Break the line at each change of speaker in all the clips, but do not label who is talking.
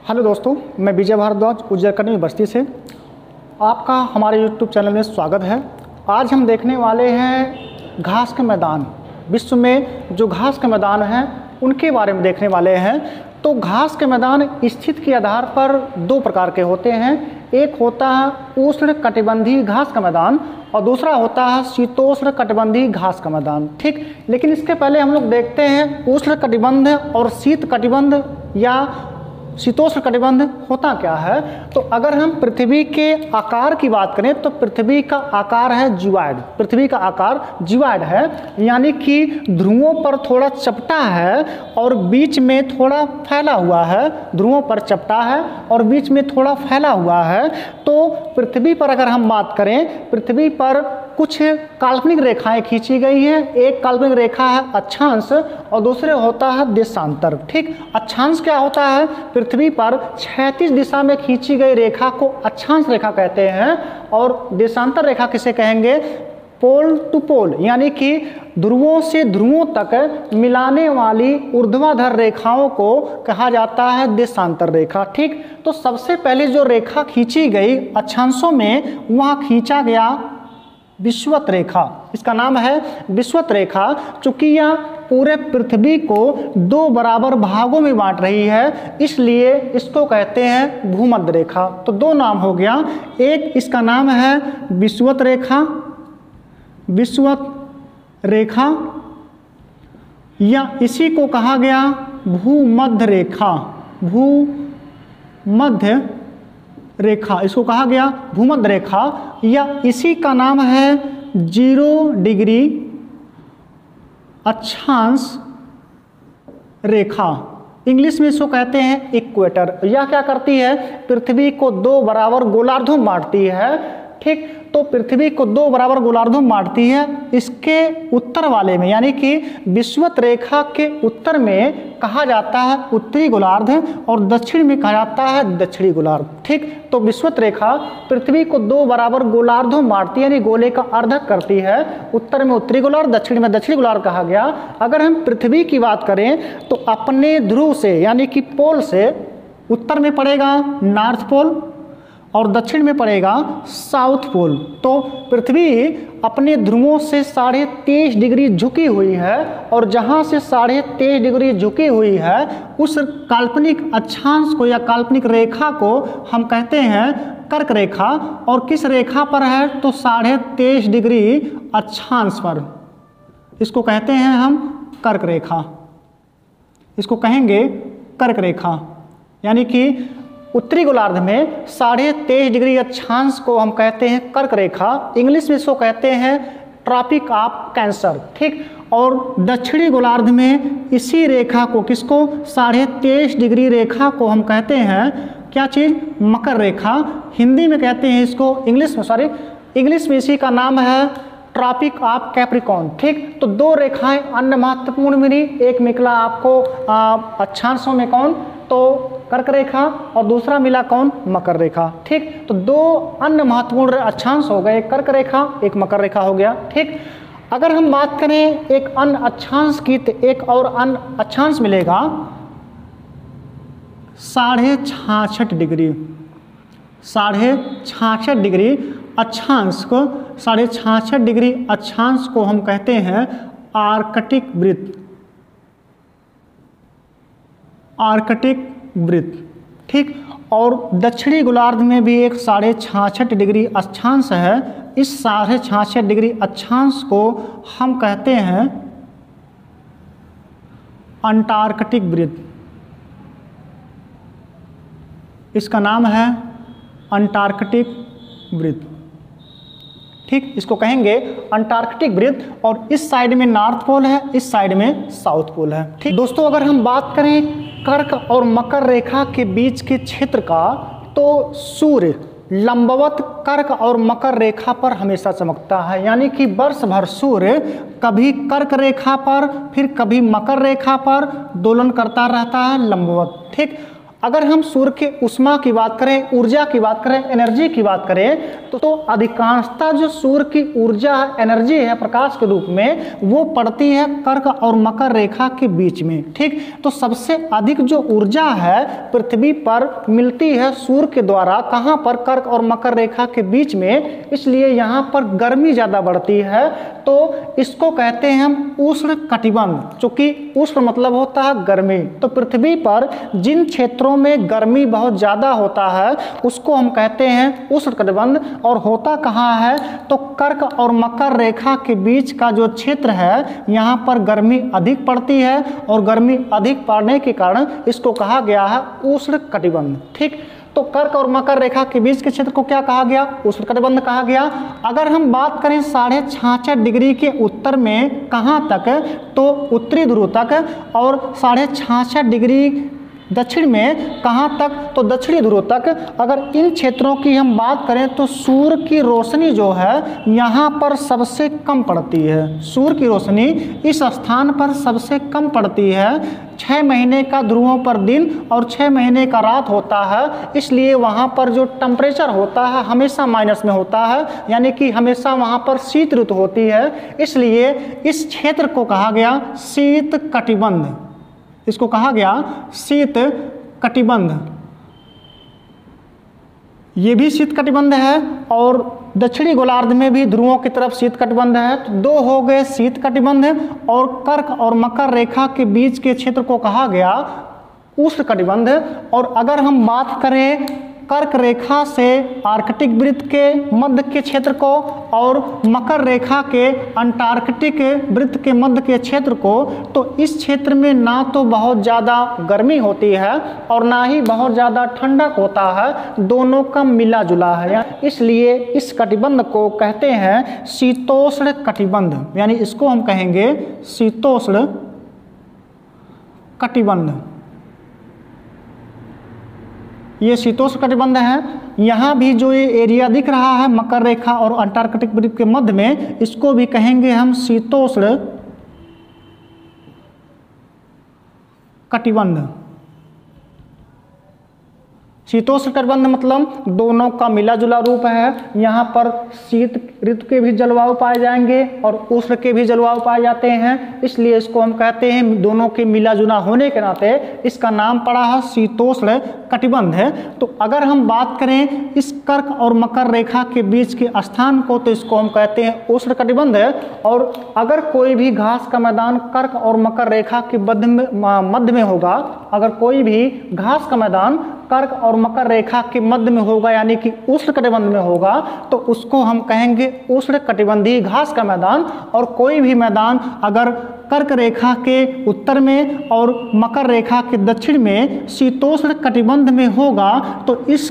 Hello दोस्तों, मैं विजय भारद्वाज उज्जैन बस्ती से आपका हमारे यूट्यूब चैनल में स्वागत है। आज हम देखने वाले हैं घास के मैदान। विश्व में जो घास के मैदान हैं उनके बारे में देखने वाले हैं। तो घास के मैदान स्थिति के आधार पर दो प्रकार के होते हैं। एक होता है उष्ण कटिबंधीय घास का मैदान और दूसरा होता है शीतोष्ण कटिबंधीय घास का मैदान। ठीक, लेकिन इसके पहले हम लोग देखते हैं उष्ण कटिबंध और शीत कटिबंध या शीतोष्ण कटिबंध होता क्या है। तो अगर हम पृथ्वी के आकार की बात करें तो पृथ्वी का आकार है जीवाइड। पृथ्वी का आकार जीवाइड है, यानी कि ध्रुवों पर थोड़ा चपटा है और बीच में थोड़ा फैला हुआ है। ध्रुवों पर चपटा है और बीच में थोड़ा फैला हुआ है। तो पृथ्वी पर अगर हम बात करें, पृथ्वी पर कुछ काल्पनिक रेखाएं खींची गई हैं। एक काल्पनिक रेखा है अक्षांश और दूसरे होता है देशांतर। ठीक, अक्षांश क्या होता है? पृथ्वी पर क्षैतिज दिशा में खींची गई रेखा को अक्षांश रेखा कहते हैं और देशांतर रेखा किसे कहेंगे? पोल टू पोल, यानी कि ध्रुवों से ध्रुवों तक मिलाने वाली ऊर्ध्वाधर रेखाओं को कहा जाता है देशांतर रेखा। ठीक, तो सबसे पहले जो रेखा खींची गई अक्षांशों में, वहाँ खींचा गया विषुवत रेखा। इसका नाम है विषुवत रेखा। चूंकि यह पूरे पृथ्वी को दो बराबर भागों में बांट रही है, इसलिए इसको कहते हैं भूमध्य रेखा। तो दो नाम हो गया, एक इसका नाम है विषुवत रेखा, विषुवत रेखा, या इसी को कहा गया भूमध्य रेखा। भूमध्य रेखा इसको कहा गया भूमध्य रेखा, या इसी का नाम है 0 डिग्री अक्षांश रेखा। इंग्लिश में इसको कहते हैं इक्वेटर। यह क्या करती है? पृथ्वी को दो बराबर गोलार्धों में बांटती है। ठीक, तो पृथ्वी को दो बराबर गोलार्धों में बांटती है। इसके उत्तर वाले में, यानी कि विषुवत रेखा के उत्तर में कहा जाता है उत्तरी गोलार्ध और दक्षिण में कहा जाता है दक्षिणी गोलार्ध। ठीक, तो विषुवत रेखा पृथ्वी को दो बराबर गोलार्धों में बांटती है, यानी गोले का अर्धक करती है। उत्तर में उत्तरी गोलार्ध, दक्षिण में दक्षिणी गोलार्ध कहा गया। अगर हम पृथ्वी की बात करें तो अपने ध्रुव से, यानी कि पोल से, उत्तर में पड़ेगा नॉर्थ पोल और दक्षिण में पड़ेगा साउथ पोल। तो पृथ्वी अपने ध्रुवों से 23.5 डिग्री झुकी हुई है और जहां से 23.5 डिग्री झुकी हुई है उस काल्पनिक अक्षांश को या काल्पनिक रेखा को हम कहते हैं कर्क रेखा। और किस रेखा पर है? तो 23.5 डिग्री अक्षांश पर। इसको कहते हैं हम कर्क रेखा, इसको कहेंगे कर्क रेखा। यानी कि उत्तरी गोलार्ध में 23.5 डिग्री अक्षांश को हम कहते हैं कर्क रेखा। इंग्लिश में इसको कहते हैं ट्रॉपिक ऑफ कैंसर। ठीक, और दक्षिणी गोलार्ध में इसी रेखा को, किसको? 23.5 डिग्री रेखा को हम कहते हैं क्या चीज़? मकर रेखा। हिंदी में कहते हैं इसको, इंग्लिश में इसी का नाम है ट्रॉपिक ऑफ कैप्रिकॉर्न। ठीक, तो दो रेखाएं अन्य महत्वपूर्ण मिली। एक निकला आपको अक्षांशों में कौन? तो कर्क रेखा, और दूसरा मिला कौन? मकर रेखा। ठीक, तो दो अन्य महत्वपूर्ण अक्षांश हो गए, कर्क रेखा, एक मकर रेखा हो गया। ठीक, अगर हम बात करें एक अन्य अक्षांश की तो एक और अन्य अक्षांश मिलेगा 66.5 डिग्री। 66.5 डिग्री अक्षांश को, 66.5 डिग्री अक्षांश को हम कहते हैं आर्कटिक वृत्त। आर्कटिक वृत्त। ठीक, और दक्षिणी गोलार्ध में भी एक 66.5 डिग्री अक्षांश है। इस 66.5 डिग्री अक्षांश को हम कहते हैं अंटार्कटिक वृत्त। इसका नाम है अंटार्कटिक वृत्त। ठीक, इसको कहेंगे अंटार्कटिक वृत्त। और इस साइड में नॉर्थ पोल है, इस साइड में साउथ पोल है। ठीक दोस्तों, अगर हम बात करें कर्क और मकर रेखा के बीच के क्षेत्र का, तो सूर्य लंबवत कर्क और मकर रेखा पर हमेशा चमकता है। यानी कि वर्ष भर सूर्य कभी कर्क रेखा पर फिर कभी मकर रेखा पर दोलन करता रहता है लंबवत। ठीक, अगर हम सूर्य के ऊष्मा की बात करें, ऊर्जा की बात करें, एनर्जी की बात करें तो अधिकांशतः जो सूर्य की ऊर्जा है, एनर्जी है प्रकाश के रूप में, वो पड़ती है कर्क और मकर रेखा के बीच में। ठीक, तो सबसे अधिक जो ऊर्जा है पृथ्वी पर मिलती है सूर्य के द्वारा, कहाँ पर? कर्क और मकर रेखा के बीच में, इसलिए यहाँ पर गर्मी ज़्यादा बढ़ती है। तो इसको कहते हैं हम उष्ण कटिबंध, चूंकि उष्ण मतलब होता है गर्मी। तो पृथ्वी पर जिन क्षेत्रों में गर्मी बहुत ज़्यादा होता है उसको हम कहते हैं उष्ण कटिबंध। और होता कहाँ है? तो कर्क और मकर रेखा के बीच का जो क्षेत्र है, यहाँ पर गर्मी अधिक पड़ती है और गर्मी अधिक पड़ने के कारण इसको कहा गया है उष्ण कटिबंध। ठीक, तो कर्क और मकर रेखा के बीच के क्षेत्र को क्या कहा गया? उष्ण कटिबंध कहा गया। अगर हम बात करें 66.5 डिग्री के उत्तर में कहाँ तक? तो उत्तरी ध्रुव तक, और 66.5 डिग्री दक्षिण में कहाँ तक? तो दक्षिणी ध्रुव तक। अगर इन क्षेत्रों की हम बात करें तो सूर्य की रोशनी जो है यहाँ पर सबसे कम पड़ती है। सूर्य की रोशनी इस स्थान पर सबसे कम पड़ती है। 6 महीने का ध्रुवों पर दिन और 6 महीने का रात होता है, इसलिए वहाँ पर जो टेम्परेचर होता है हमेशा माइनस में होता है, यानी कि हमेशा वहाँ पर शीत ऋतु होती है। इसलिए इस क्षेत्र को कहा गया शीत कटिबंध। इसको कहा गया शीत कटिबंध। ये भी शीत कटिबंध है और दक्षिणी गोलार्ध में भी ध्रुवों की तरफ शीत कटिबंध है। तो 2 हो गए शीत कटिबंध, और कर्क और मकर रेखा के बीच के क्षेत्र को कहा गया उष्ण कटिबंध। और अगर हम बात करें कर्क रेखा से आर्कटिक वृत्त के मध्य के क्षेत्र को और मकर रेखा के अंटार्कटिक वृत्त के मध्य के क्षेत्र को, तो इस क्षेत्र में ना तो बहुत ज़्यादा गर्मी होती है और ना ही बहुत ज़्यादा ठंडक होता है, दोनों का मिला जुला है। इसलिए इस कटिबंध को कहते हैं शीतोष्ण कटिबंध, यानी इसको हम कहेंगे शीतोष्ण कटिबंध। ये शीतोष्ण कटिबंध है। यहाँ भी जो ये एरिया दिख रहा है मकर रेखा और अंटार्कटिक वृत्त के मध्य में, इसको भी कहेंगे हम शीतोष्ण कटिबंध। शीतोष्ण कटिबंध मतलब दोनों का मिला जुला रूप है। यहाँ पर शीत ऋतु के भी जलवायु पाए जाएंगे और उष्ण के भी जलवायु पाए जाते हैं, इसलिए इसको हम कहते हैं दोनों के मिला जुला होने के नाते इसका नाम पड़ा है शीतोष्ण कटिबंध है। तो अगर हम बात करें इस कर्क और मकर रेखा के बीच के स्थान को, तो इसको हम कहते हैं उष्ण कटिबंध है। और अगर कोई भी घास का मैदान कर्क और मकर रेखा के मध्य में होगा, अगर कोई भी घास का मैदान कर्क और मकर रेखा के मध्य में होगा, यानी कि उष्ण कटिबंध में होगा, तो उसको हम कहेंगे उष्ण कटिबंधीय घास का मैदान। और कोई भी मैदान अगर कर्क रेखा के उत्तर में और मकर रेखा के दक्षिण में शीतोष्ण कटिबंध में होगा, तो इस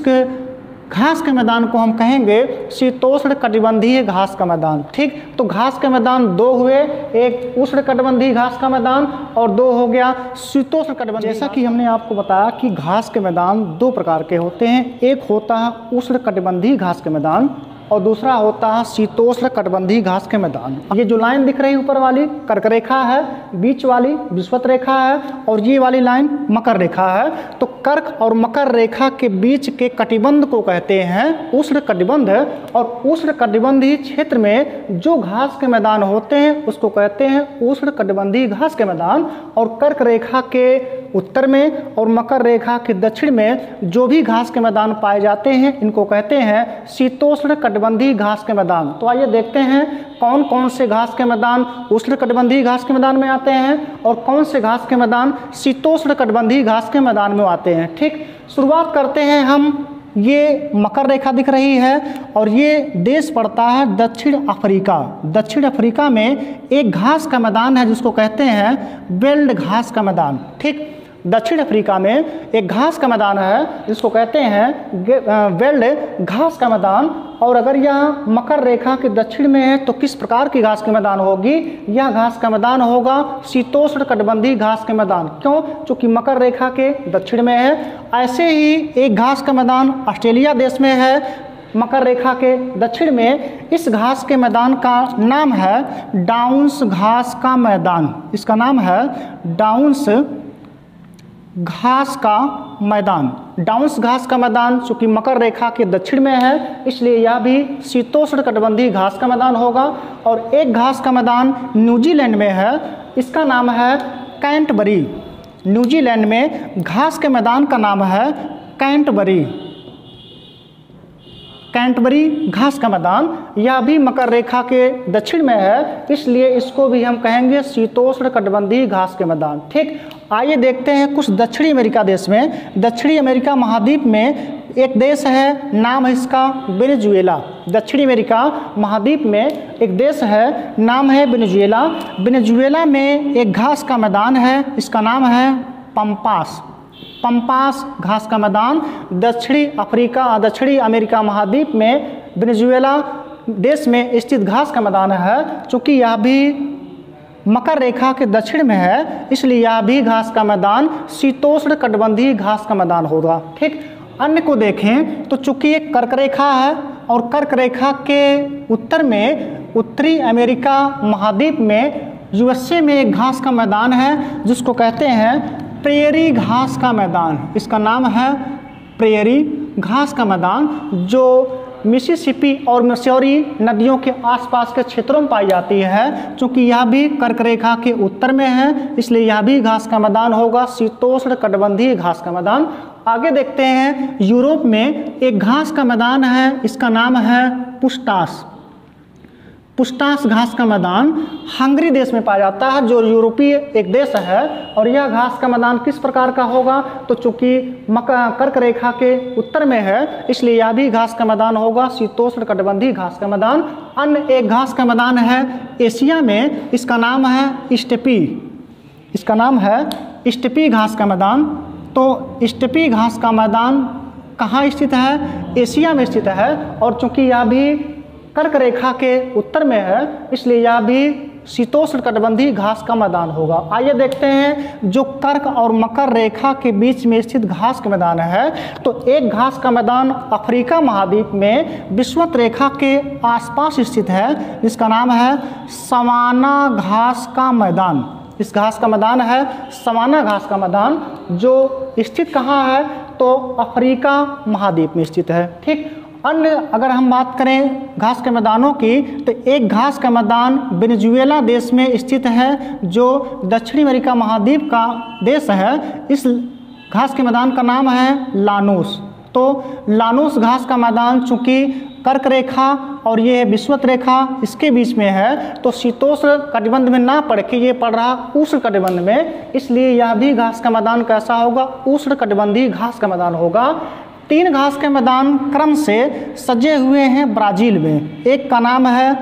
घास के मैदान को हम कहेंगे शीतोष्ण कटिबंधीय घास का मैदान। ठीक, तो घास के मैदान 2 हुए, एक उष्ण कटिबंधीय घास का मैदान और 2 हो गया शीतोष्ण कटिबंधीय। जैसा कि हमने आपको बताया कि घास के मैदान 2 प्रकार के होते हैं, एक होता है उष्ण कटिबंधीय घास के मैदान और दूसरा होता है शीतोष्ण कटिबंधीय घास के मैदान। ये जो लाइन दिख रही है ऊपर वाली कर्क रेखा है, बीच वाली विषुवत रेखा है और ये वाली लाइन मकर रेखा है। तो कर्क और मकर रेखा के बीच के कटिबंध को कहते हैं उष्ण कटिबंध। और उष्ण कटिबंधीय क्षेत्र में जो घास के मैदान होते हैं उसको कहते हैं उष्ण कटिबंधीय घास के मैदान। और कर्क रेखा के उत्तर में और मकर रेखा के दक्षिण में जो भी घास के मैदान पाए जाते हैं, इनको कहते हैं शीतोष्ण कटिबंधीय घास के मैदान। तो आइए देखते हैं कौन कौन से घास के मैदान उष्ण कटिबंधीय घास के मैदान में आते हैं और कौन से घास के मैदान शीतोष्ण कटिबंधीय घास के मैदान में आते हैं। ठीक, शुरुआत करते हैं हम। ये मकर रेखा दिख रही है और ये देश पड़ता है दक्षिण अफ्रीका। दक्षिण अफ्रीका में एक घास का मैदान है जिसको कहते हैं वेल्ड घास का मैदान। ठीक, दक्षिण अफ्रीका में एक घास का मैदान है जिसको कहते हैं वेल्ड घास का मैदान। और अगर यह मकर रेखा के दक्षिण में है तो किस प्रकार की घास के मैदान होगी? यह घास का मैदान होगा शीतोष्ण कटिबंधीय घास के मैदान। क्यों? क्योंकि मकर रेखा के दक्षिण में है। ऐसे ही एक घास का मैदान ऑस्ट्रेलिया देश में है मकर रेखा के दक्षिण में। इस घास के मैदान का नाम है डाउन्स घास का मैदान। इसका नाम है डाउन्स घास का मैदान, डाउन्स घास का मैदान चूंकि मकर रेखा के दक्षिण में है इसलिए यह भी शीतोष्ण कटिबंधीय घास का मैदान होगा। और एक घास का मैदान न्यूजीलैंड में है, इसका नाम है कैंटबरी। न्यूजीलैंड में घास के मैदान का नाम है कैंटबरी। कैंटबरी घास का मैदान, यह भी मकर रेखा के दक्षिण में है इसलिए इसको भी हम कहेंगे शीतोष्ण कटिबंधीय घास के मैदान। ठीक, आइए देखते हैं कुछ दक्षिणी अमेरिका देश में। दक्षिणी अमेरिका महाद्वीप में एक देश है, नाम है इसका वेनेजुएला। दक्षिणी अमेरिका महाद्वीप में एक देश है, नाम है वेनेजुएला। वेनेजुएला में एक घास का मैदान है, इसका नाम है पंपास। पंपास घास का मैदान दक्षिणी अमेरिका महाद्वीप में वेनेजुएला देश में स्थित घास का मैदान है। चूँकि यह भी मकर रेखा के दक्षिण में है इसलिए यह भी घास का मैदान शीतोष्ण कटिबंधीय घास का मैदान होगा। ठीक, अन्य को देखें तो चूँकि एक कर्क रेखा है और कर्क रेखा के उत्तर में उत्तरी अमेरिका महाद्वीप में यूएसए में एक घास का मैदान है जिसको कहते हैं प्रेयरी घास का मैदान। इसका नाम है प्रेयरी घास का मैदान, जो मिसिसिपी और मिसौरी नदियों के आसपास के क्षेत्रों में पाई जाती है। चूँकि यह भी कर्क रेखा के उत्तर में है इसलिए यह भी घास का मैदान होगा, शीतोष्ण कटिबंधीय घास का मैदान। आगे देखते हैं, यूरोप में एक घास का मैदान है, इसका नाम है पुस्टास। पुस्टास घास का मैदान हंगरी देश में पाया जाता है जो यूरोपीय एक देश है। और यह घास का मैदान किस प्रकार का होगा, तो चूंकि कर्क रेखा के उत्तर में है इसलिए यह भी घास का मैदान होगा, शीतोष्ण कटिबंधीय घास का मैदान। अन्य एक घास का मैदान है एशिया में, इसका नाम है स्टेपी। इसका नाम है स्टेपी घास का मैदान। तो स्टेपी घास का मैदान कहाँ स्थित है, एशिया में स्थित है। और चूंकि यह भी कर्क रेखा के उत्तर में है इसलिए यह भी शीतोष्ण कटिबंधीय घास का मैदान होगा। आइए देखते हैं, जो कर्क और मकर रेखा के बीच में स्थित घास का मैदान है, तो एक घास का मैदान अफ्रीका महाद्वीप में विषुवत रेखा के आसपास स्थित है जिसका नाम है सवाना घास का मैदान। इस घास का मैदान है सवाना घास का मैदान, जो स्थित कहाँ है, तो अफ्रीका महाद्वीप में स्थित है। ठीक, अन्य अगर हम बात करें घास के मैदानों की, तो एक घास का मैदान वेनेजुएला देश में स्थित है जो दक्षिणी अमेरिका महाद्वीप का देश है। इस घास के मैदान का नाम है लानूस। तो लानूस घास का मैदान चूँकि कर्क रेखा और ये है विषुवत रेखा इसके बीच में है, तो शीतोष्ण कटिबंध में ना पड़ के ये पड़ रहा उष्ण कटिबंध में, इसलिए यह भी घास का मैदान कैसा होगा, उष्ण कटिबंधीय घास का मैदान होगा। 3 घास के मैदान क्रम से सजे हुए हैं ब्राज़ील में। एक का नाम है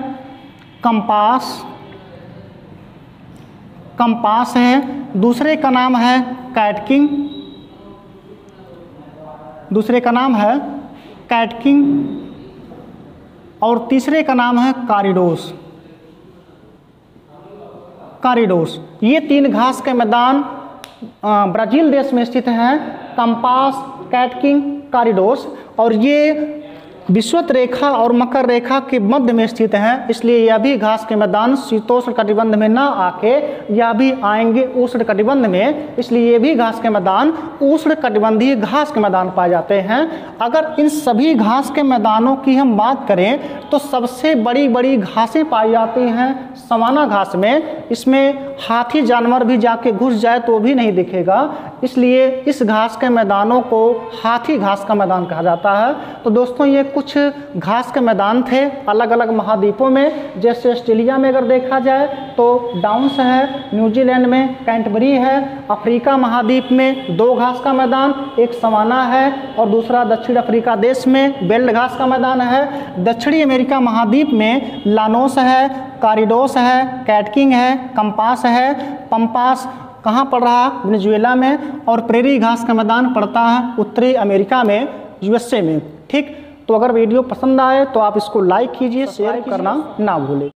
कंपास है, दूसरे का नाम है कैटकिंग, और तीसरे का नाम है कारिडोस। ये 3 घास के मैदान ब्राज़ील देश में स्थित हैं, कंपास, कैटकिंग, कारिडोस, और ये विषुवत रेखा और मकर रेखा के मध्य में स्थित हैं। इसलिए यह भी घास के मैदान शीतोष्ण कटिबंध में ना आके यह भी आएंगे उष्ण कटिबंध में, इसलिए ये भी घास के मैदान उष्ण कटिबंधीय घास के मैदान पाए जाते हैं। अगर इन सभी घास के मैदानों की हम बात करें तो सबसे बड़ी बड़ी घासें पाई जाती हैं सवाना घास में। इसमें हाथी जानवर भी जाके घुस जाए तो भी नहीं दिखेगा, इसलिए इस घास के मैदानों को हाथी घास का मैदान कहा जाता है। तो दोस्तों, ये कुछ घास के मैदान थे अलग अलग महाद्वीपों में। जैसे ऑस्ट्रेलिया में अगर देखा जाए तो डाउन्स है, न्यूजीलैंड में कैंटबरी है, अफ्रीका महाद्वीप में 2 घास का मैदान, एक सवाना है और दूसरा दक्षिण अफ्रीका देश में बेल्ट घास का मैदान है। दक्षिणी अमेरिका महाद्वीप में लानोस है, कारिडोस है, कैटकिंग है, कंपास है, पंपास कहाँ पड़ रहा है, वेनेजुएला में, और प्रेरी घास का मैदान पड़ता है उत्तरी अमेरिका में, यूएसए में। ठीक, तो अगर वीडियो पसंद आए तो आप इसको लाइक कीजिए, शेयर करना ना भूलें।